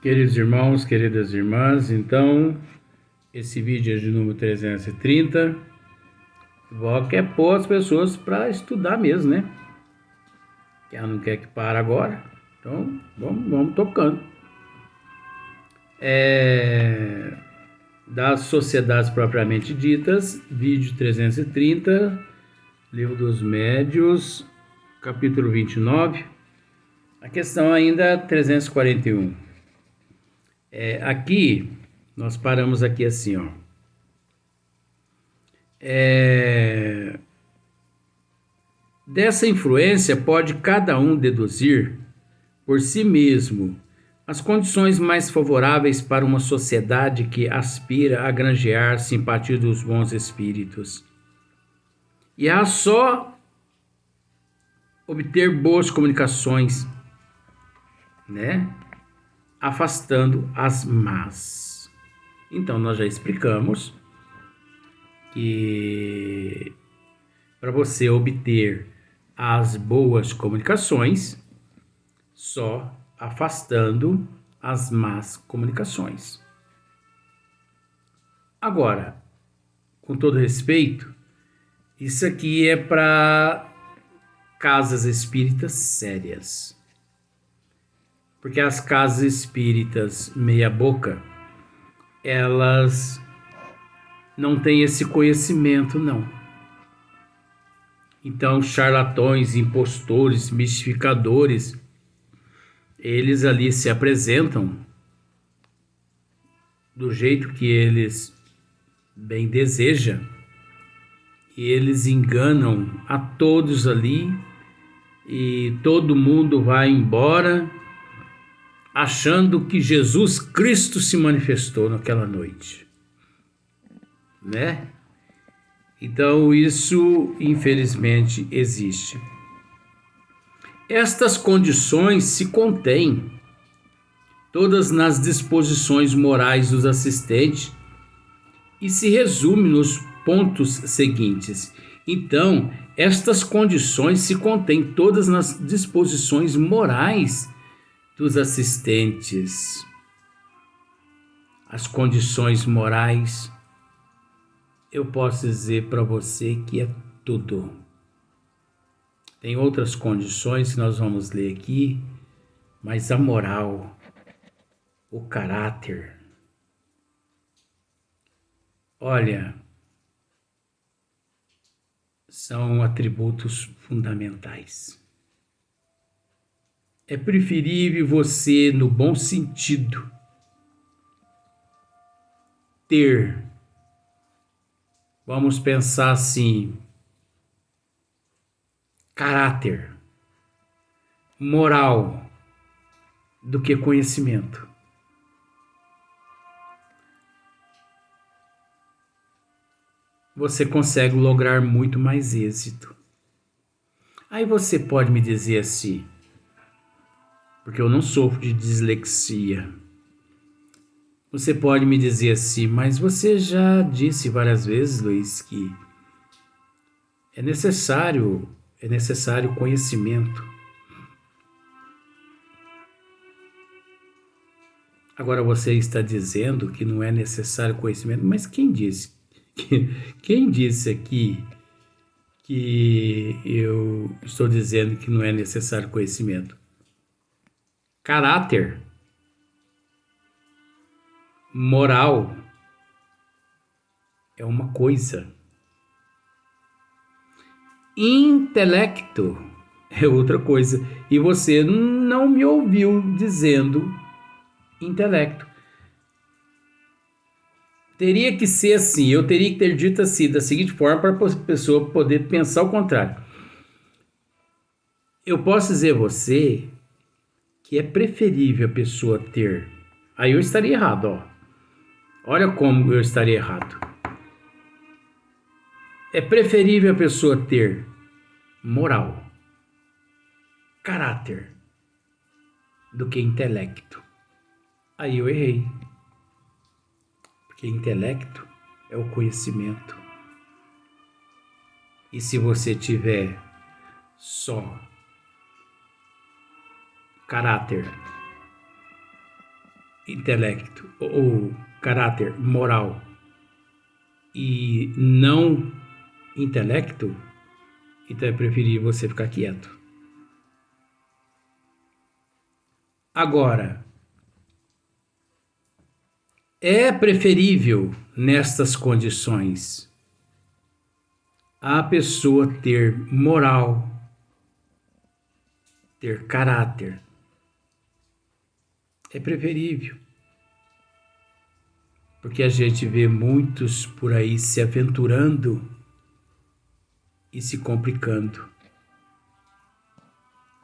Queridos irmãos, queridas irmãs, então, esse vídeo é de número 330. Vó quer pôr as pessoas para estudar mesmo, né? Que ela não quer que pare agora. Então, vamos tocando. Das sociedades propriamente ditas, vídeo 330, Livro dos Médios, capítulo 29. A questão ainda 341. Aqui, nós paramos aqui assim, ó. Dessa influência pode cada um deduzir por si mesmo as condições mais favoráveis para uma sociedade que aspira a granjear simpatia dos bons espíritos. E há só obter boas comunicações, né? Afastando as más. Então, nós já explicamos que para você obter as boas comunicações, só afastando as más comunicações. Agora, com todo respeito, isso aqui é para casas espíritas sérias. Porque as casas espíritas meia boca, elas não têm esse conhecimento, não. Então, charlatões, impostores, mistificadores, eles ali se apresentam do jeito que eles bem desejam e eles enganam a todos ali e todo mundo vai embora achando que Jesus Cristo se manifestou naquela noite, né? Então isso infelizmente existe. Estas condições se contêm todas nas disposições morais dos assistentes e se resume nos pontos seguintes. Então, estas condições se contêm todas nas disposições morais dos assistentes. As condições morais, eu posso dizer para você que é tudo. Tem outras condições que nós vamos ler aqui, mas a moral, o caráter, olha, são atributos fundamentais. É preferível você, no bom sentido, ter, vamos pensar assim, caráter, moral, do que conhecimento. Você consegue lograr muito mais êxito. Aí você pode me dizer assim, porque eu não sofro de dislexia. Você pode me dizer assim, mas você já disse várias vezes, Luiz, que é necessário conhecimento. Agora você está dizendo que não é necessário conhecimento, mas quem disse? Quem disse aqui que eu estou dizendo que não é necessário conhecimento? Caráter, moral é uma coisa. Intelecto é outra coisa. E você não me ouviu dizendo intelecto. Teria que ser assim, eu teria que ter dito assim, da seguinte forma, para a pessoa poder pensar o contrário. Eu posso dizer a você que é preferível a pessoa ter. Aí eu estaria errado, ó. Olha como eu estaria errado. É preferível a pessoa ter moral, caráter, do que intelecto. Aí eu errei. Porque intelecto é o conhecimento. E se você tiver só caráter, intelecto ou caráter moral e não intelecto, então é preferível você ficar quieto. Agora, é preferível nestas condições a pessoa ter moral, ter caráter. É preferível. Porque a gente vê muitos por aí se aventurando e se complicando.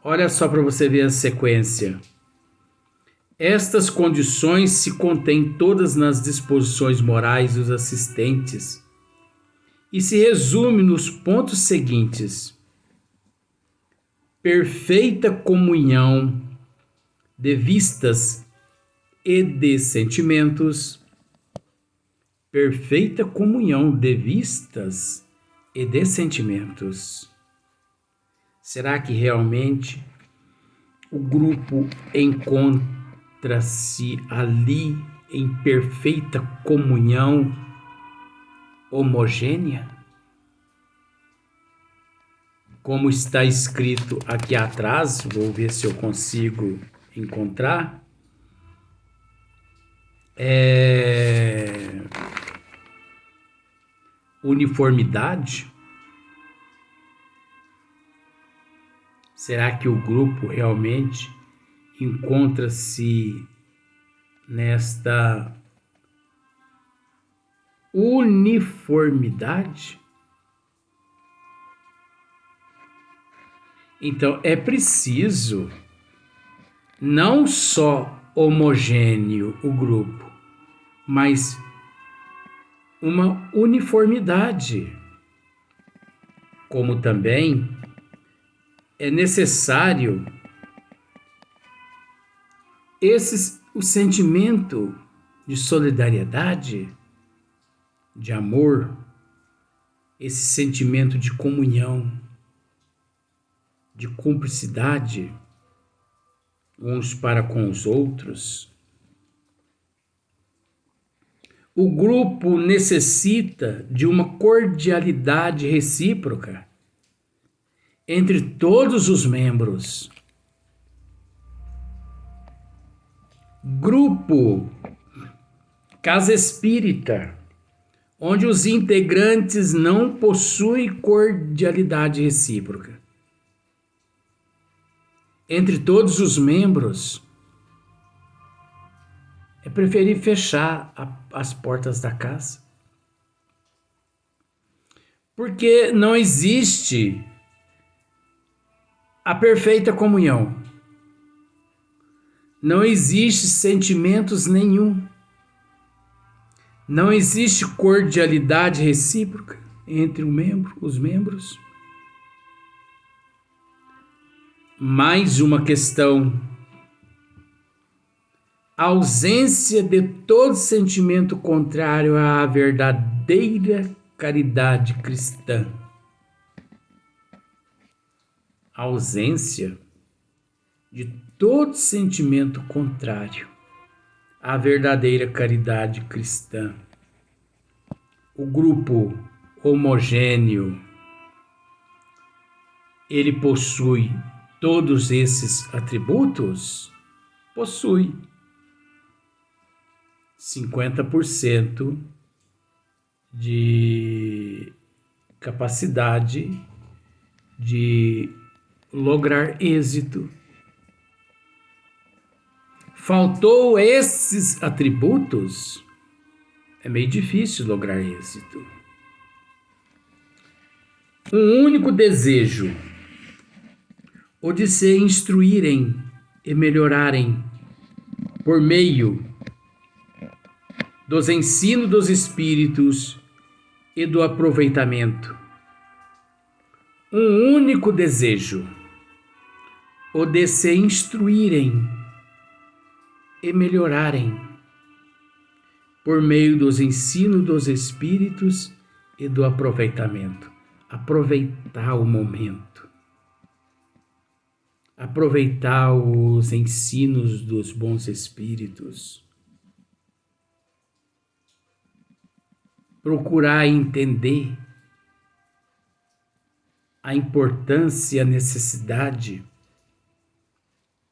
Olha só para você ver a sequência. Estas condições se contêm todas nas disposições morais dos assistentes e se resume nos pontos seguintes: perfeita comunhão de vistas e de sentimentos, perfeita comunhão de vistas e de sentimentos. Será que realmente o grupo encontra-se ali em perfeita comunhão homogênea? Como está escrito aqui atrás, vou ver se eu consigo encontrar. Uniformidade? Será que o grupo realmente encontra-se nesta uniformidade? Então é preciso não só homogêneo o grupo, mas uma uniformidade, como também é necessário o sentimento de solidariedade, de amor, esse sentimento de comunhão, de cumplicidade uns para com os outros. O grupo necessita de uma cordialidade recíproca entre todos os membros. Grupo, casa espírita, onde os integrantes não possuem cordialidade recíproca entre todos os membros, é preferível fechar as portas da casa. Porque não existe a perfeita comunhão. Não existe sentimentos nenhum. Não existe cordialidade recíproca entre os membros. Mais uma questão: a ausência de todo sentimento contrário à verdadeira caridade cristã. A ausência de todo sentimento contrário à verdadeira caridade cristã. O grupo homogêneo, ele possui todos esses atributos? Possui. 50% de capacidade de lograr êxito. Faltou esses atributos, é meio difícil lograr êxito. Um único desejo, o de se instruírem e melhorarem por meio dos ensinos dos espíritos e do aproveitamento. Um único desejo, o de se instruírem e melhorarem por meio dos ensinos dos espíritos e do aproveitamento. Aproveitar o momento. Aproveitar os ensinos dos bons espíritos, procurar entender a importância e a necessidade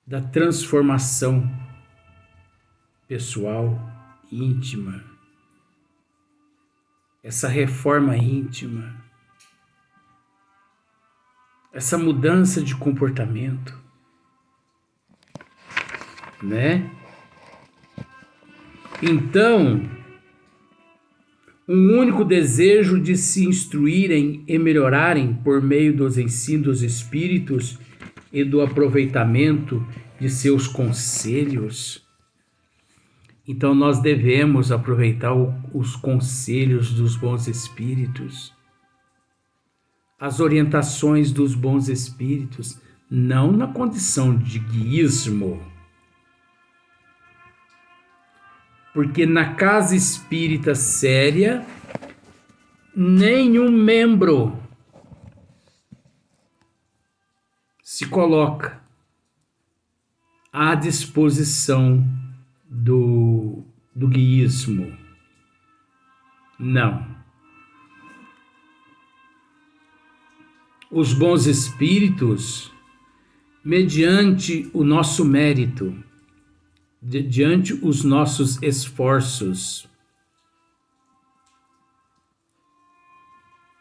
da transformação pessoal, íntima, essa reforma íntima, essa mudança de comportamento, né? Então, um único desejo de se instruírem e melhorarem por meio dos ensinos dos espíritos e do aproveitamento de seus conselhos. Então nós devemos aproveitar os conselhos dos bons espíritos, as orientações dos bons espíritos, não na condição de guiismo, porque na casa espírita séria, nenhum membro se coloca à disposição do guiismo. Não. Os bons espíritos, mediante o nosso mérito, diante os nossos esforços,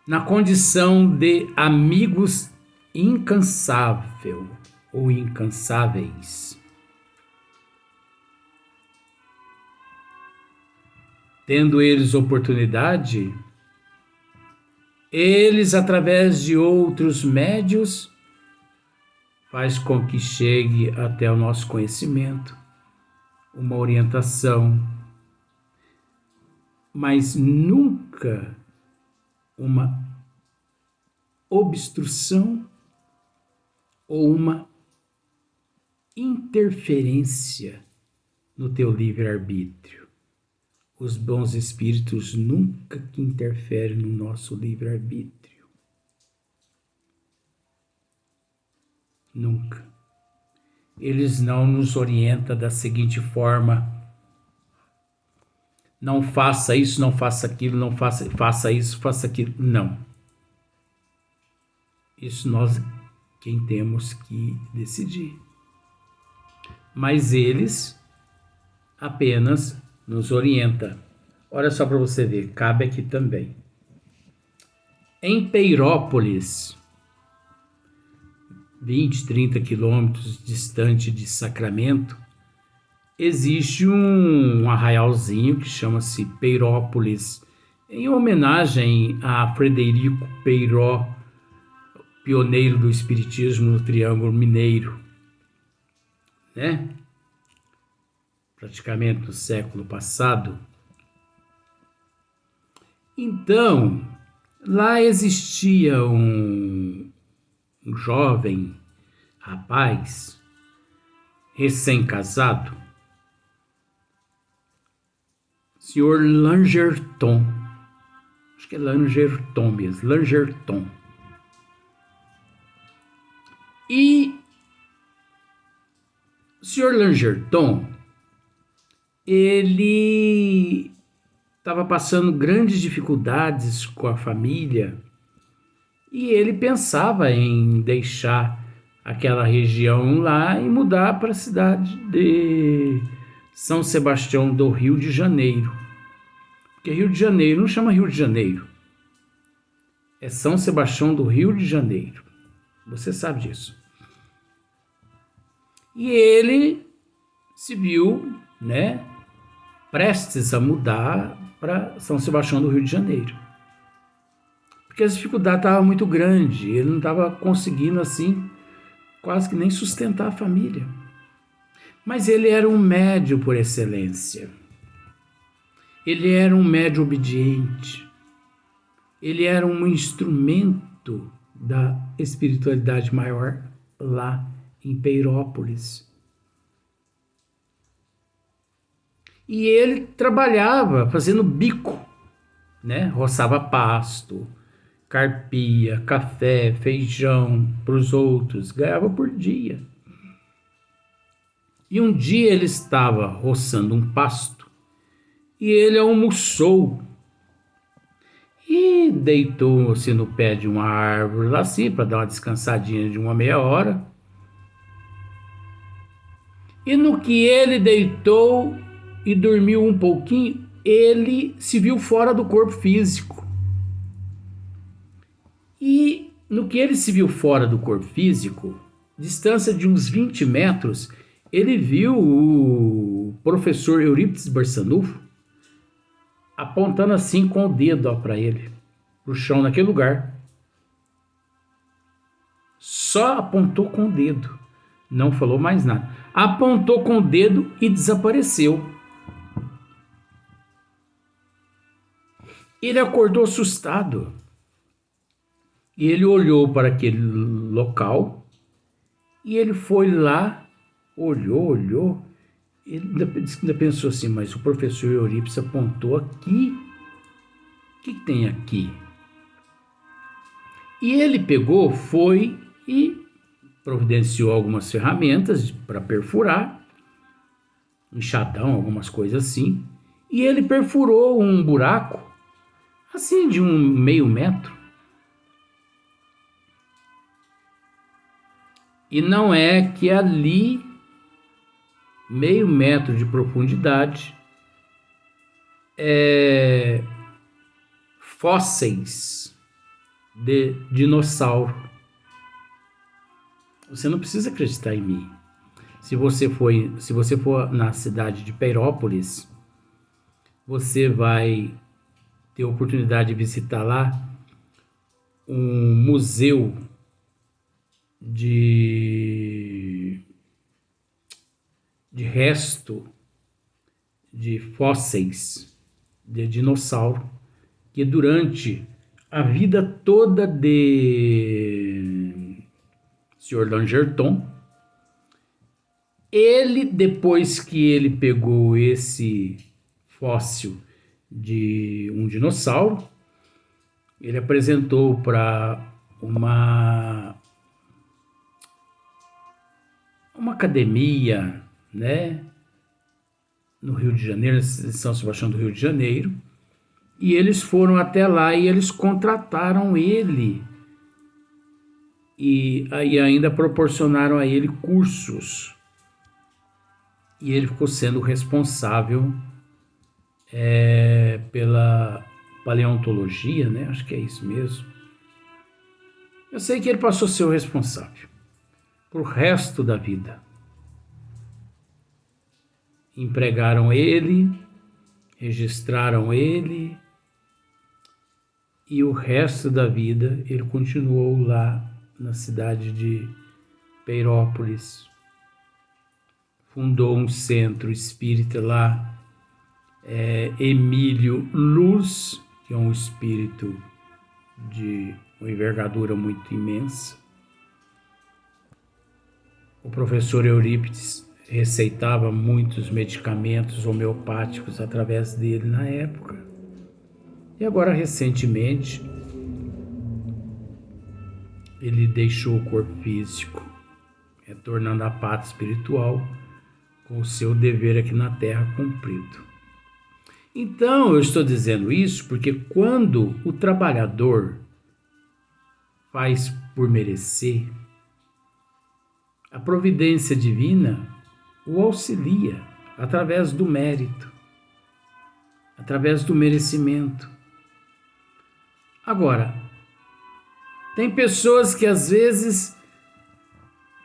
na condição de amigos incansável ou incansáveis, tendo eles oportunidade, eles, através de outros médios, faz com que chegue até o nosso conhecimento uma orientação, mas nunca uma obstrução ou uma interferência no teu livre-arbítrio. Os bons espíritos nunca que interferem no nosso livre-arbítrio. Nunca. Eles não nos orientam da seguinte forma: não faça isso, não faça aquilo, não faça isso, faça aquilo. Não. Isso nós quem temos que decidir. Mas eles apenas nos orienta. Olha só para você ver, cabe aqui também. Em Peirópolis, 20, 30 quilômetros distante de Sacramento, existe um arraialzinho que chama-se Peirópolis, em homenagem a Frederico Peiró, pioneiro do espiritismo no Triângulo Mineiro, né? Praticamente no século passado. Então, lá existia um jovem rapaz, recém-casado, senhor Langerton, acho que é Langerton mesmo, Langerton. E o senhor Langerton, ele estava passando grandes dificuldades com a família e ele pensava em deixar aquela região lá e mudar para a cidade de São Sebastião do Rio de Janeiro. Porque Rio de Janeiro não chama Rio de Janeiro, é São Sebastião do Rio de Janeiro. Você sabe disso. E ele se viu, né, prestes a mudar para São Sebastião do Rio de Janeiro. Porque as dificuldades estavam muito grandes, ele não estava conseguindo assim, quase que nem sustentar a família. Mas ele era um médium por excelência. Ele era um médium obediente. Ele era um instrumento da espiritualidade maior lá em Peirópolis. E ele trabalhava fazendo bico, né? Roçava pasto, carpia, café, feijão para os outros, ganhava por dia. E um dia ele estava roçando um pasto e ele almoçou e deitou-se no pé de uma árvore lá assim, para dar uma descansadinha de uma meia hora. E no que ele deitou e dormiu um pouquinho, ele se viu fora do corpo físico. E no que ele se viu fora do corpo físico, distância de uns 20 metros, ele viu o professor Eurípides Barçanufo apontando assim com o dedo para ele, para o chão naquele lugar. Só apontou com o dedo, não falou mais nada. Apontou com o dedo e desapareceu. Ele acordou assustado. E ele olhou para aquele local e ele foi lá, olhou. Ele ainda pensou assim, mas o professor Eurípides apontou aqui. O que tem aqui? E ele pegou, foi e providenciou algumas ferramentas para perfurar, enxadão, algumas coisas assim. E ele perfurou um buraco, assim de um meio metro. E não é que ali, meio metro de profundidade, fósseis de dinossauro. Você não precisa acreditar em mim. Se você for na cidade de Peirópolis, você vai ter a oportunidade de visitar lá um museu de resto de fósseis de dinossauro que durante a vida toda de Sr. Langerton, ele, depois que ele pegou esse fóssil de um dinossauro, ele apresentou para uma academia, né, no Rio de Janeiro, São Sebastião do Rio de Janeiro, e eles foram até lá e eles contrataram ele e ainda proporcionaram a ele cursos. E ele ficou sendo responsável pela paleontologia, né? Acho que é isso mesmo. Eu sei que ele passou a ser o responsável pro resto da vida. Empregaram ele, registraram ele, e o resto da vida ele continuou lá na cidade de Peirópolis. Fundou um centro espírita lá, Emílio Luz, que é um espírito de uma envergadura muito imensa. O professor Eurípides receitava muitos medicamentos homeopáticos através dele na época. E agora, recentemente, ele deixou o corpo físico, retornando à pátria espiritual, com o seu dever aqui na Terra cumprido. Então, eu estou dizendo isso porque quando o trabalhador faz por merecer, a providência divina o auxilia através do mérito, através do merecimento. Agora, tem pessoas que às vezes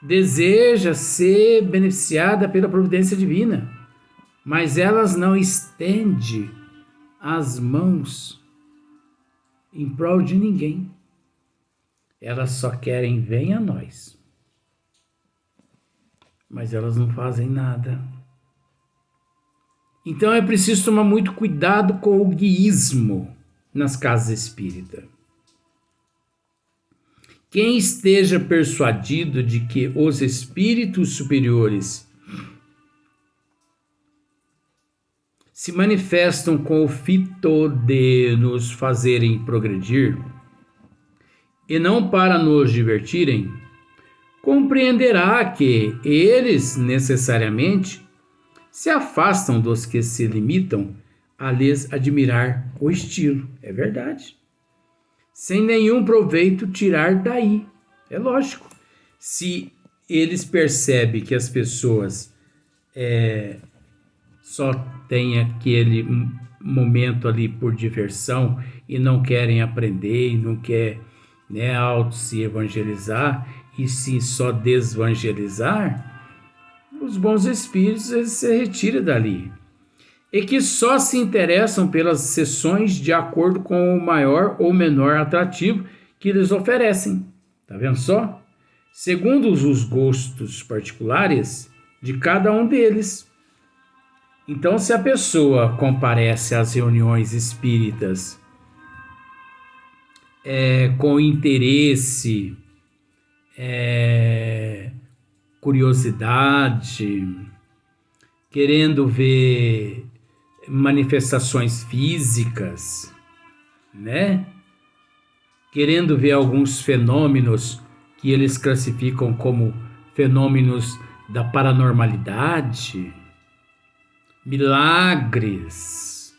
desejam ser beneficiada pela providência divina, mas elas não estendem as mãos em prol de ninguém. Elas só querem venha a nós. Mas elas não fazem nada. Então é preciso tomar muito cuidado com o guiísmo nas casas espíritas. Quem esteja persuadido de que os espíritos superiores se manifestam com o fito de nos fazerem progredir e não para nos divertirem, compreenderá que eles necessariamente se afastam dos que se limitam a lhes admirar o estilo. É verdade. sem nenhum proveito tirar daí. É lógico. Se eles percebem que as pessoas só têm aquele momento ali por diversão e não querem aprender e não quer, né, auto se evangelizar e sim só desevangelizar, os bons espíritos eles se retiram dali. E que só se interessam pelas sessões de acordo com o maior ou menor atrativo que eles oferecem. Tá vendo só? Segundo os gostos particulares de cada um deles. Então, se a pessoa comparece às reuniões espíritas com interesse, curiosidade, querendo ver manifestações físicas, né? Querendo ver alguns fenômenos que eles classificam como fenômenos da paranormalidade, milagres.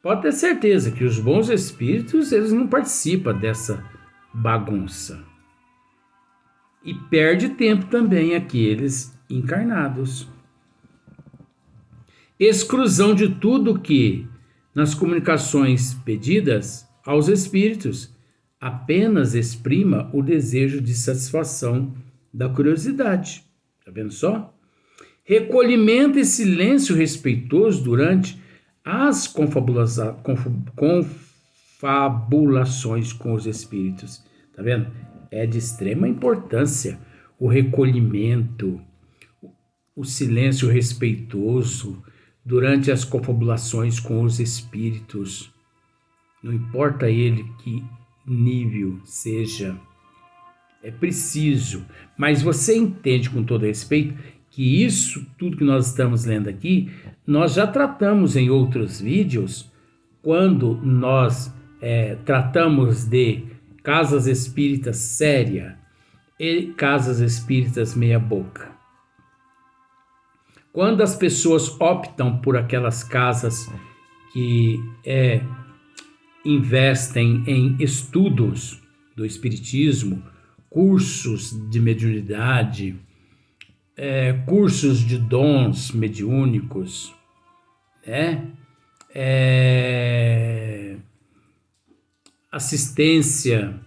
Pode ter certeza que os bons espíritos eles não participam dessa bagunça. E perde tempo também aqueles encarnados. Exclusão de tudo que, nas comunicações pedidas aos espíritos, apenas exprima o desejo de satisfação da curiosidade. Tá vendo só? Recolhimento e silêncio respeitoso durante as confabulações com os espíritos. Tá vendo? É de extrema importância o recolhimento, o silêncio respeitoso durante as confabulações com os espíritos. Não importa ele que nível seja, é preciso. Mas você entende com todo respeito que isso tudo que nós estamos lendo aqui, nós já tratamos em outros vídeos, quando nós tratamos de casas espíritas séria e casas espíritas meia boca. Quando as pessoas optam por aquelas casas que investem em estudos do espiritismo, cursos de mediunidade, cursos de dons mediúnicos, né? Assistência,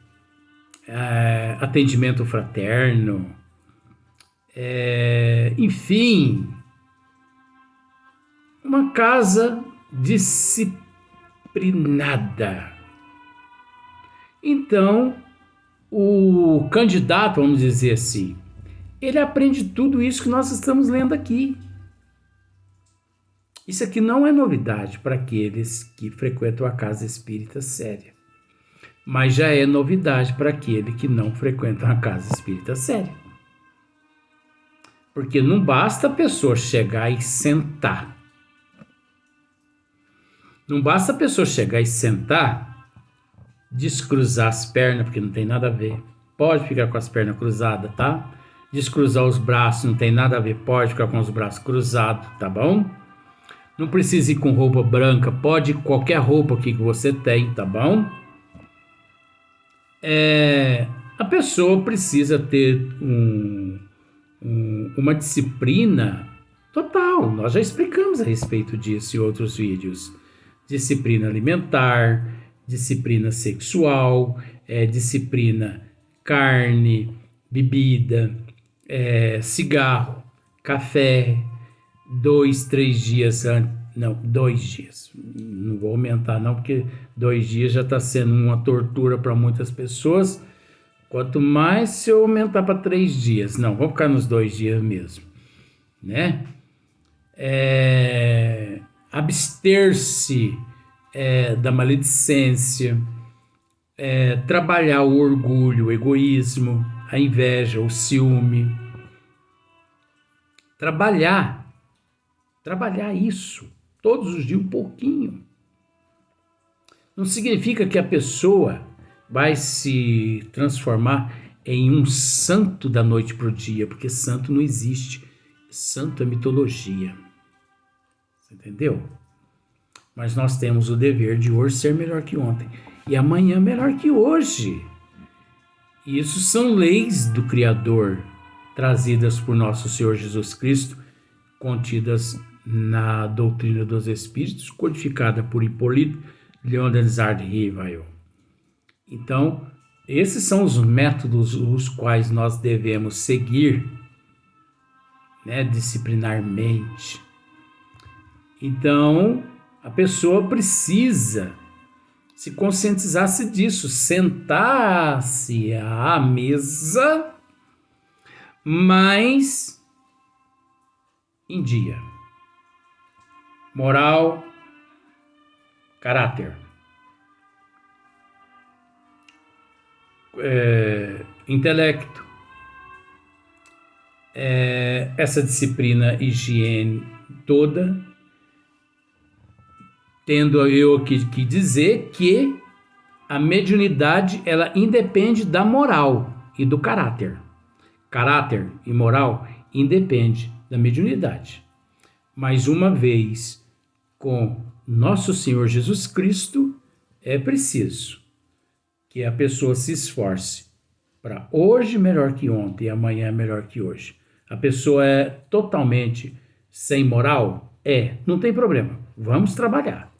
atendimento fraterno, enfim, uma casa disciplinada. Então, o candidato, vamos dizer assim, ele aprende tudo isso que nós estamos lendo aqui. Isso aqui não é novidade para aqueles que frequentam a casa espírita séria, mas já é novidade para aquele que não frequenta a casa espírita séria. Porque não basta a pessoa chegar e sentar. Não basta a pessoa chegar e sentar, descruzar as pernas, porque não tem nada a ver. Pode ficar com as pernas cruzadas, tá? Descruzar os braços, não tem nada a ver. Pode ficar com os braços cruzados, tá bom? Não precisa ir com roupa branca, pode ir qualquer roupa aqui que você tem, tá bom? A pessoa precisa ter uma disciplina total. Nós já explicamos a respeito disso em outros vídeos. Disciplina alimentar, disciplina sexual, disciplina carne, bebida, cigarro, café, 2, 3 dias antes. Não, 2 dias. Não vou aumentar não, porque 2 dias já está sendo uma tortura para muitas pessoas. Quanto mais se eu aumentar para 3 dias. Não, vamos ficar nos 2 dias mesmo, né? Abster-se da maledicência, trabalhar o orgulho, o egoísmo, a inveja, o ciúme. Trabalhar isso todos os dias um pouquinho. Não significa que a pessoa vai se transformar em um santo da noite para o dia, porque santo não existe. Santo é mitologia. Você entendeu? Mas nós temos o dever de hoje ser melhor que ontem. e amanhã melhor que hoje. Isso são leis do Criador, trazidas por nosso Senhor Jesus Cristo, contidas na doutrina dos Espíritos, codificada por Hipólito Leon Denis de Rivail. Então, esses são os métodos os quais nós devemos seguir, né, disciplinarmente. Então, a pessoa precisa se conscientizar-se disso, sentar-se à mesa, mas em dia. Moral, caráter, intelecto, essa disciplina, higiene toda, tendo eu que dizer que a mediunidade ela independe da moral e do caráter. Caráter e moral independe da mediunidade. Mas uma vez com nosso Senhor Jesus Cristo, é preciso que a pessoa se esforce para hoje melhor que ontem e amanhã melhor que hoje. A pessoa é totalmente sem moral? Não tem problema. Vamos trabalhar.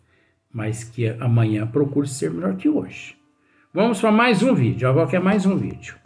Mas que amanhã procure ser melhor que hoje. Vamos para mais um vídeo. Agora quer mais um vídeo.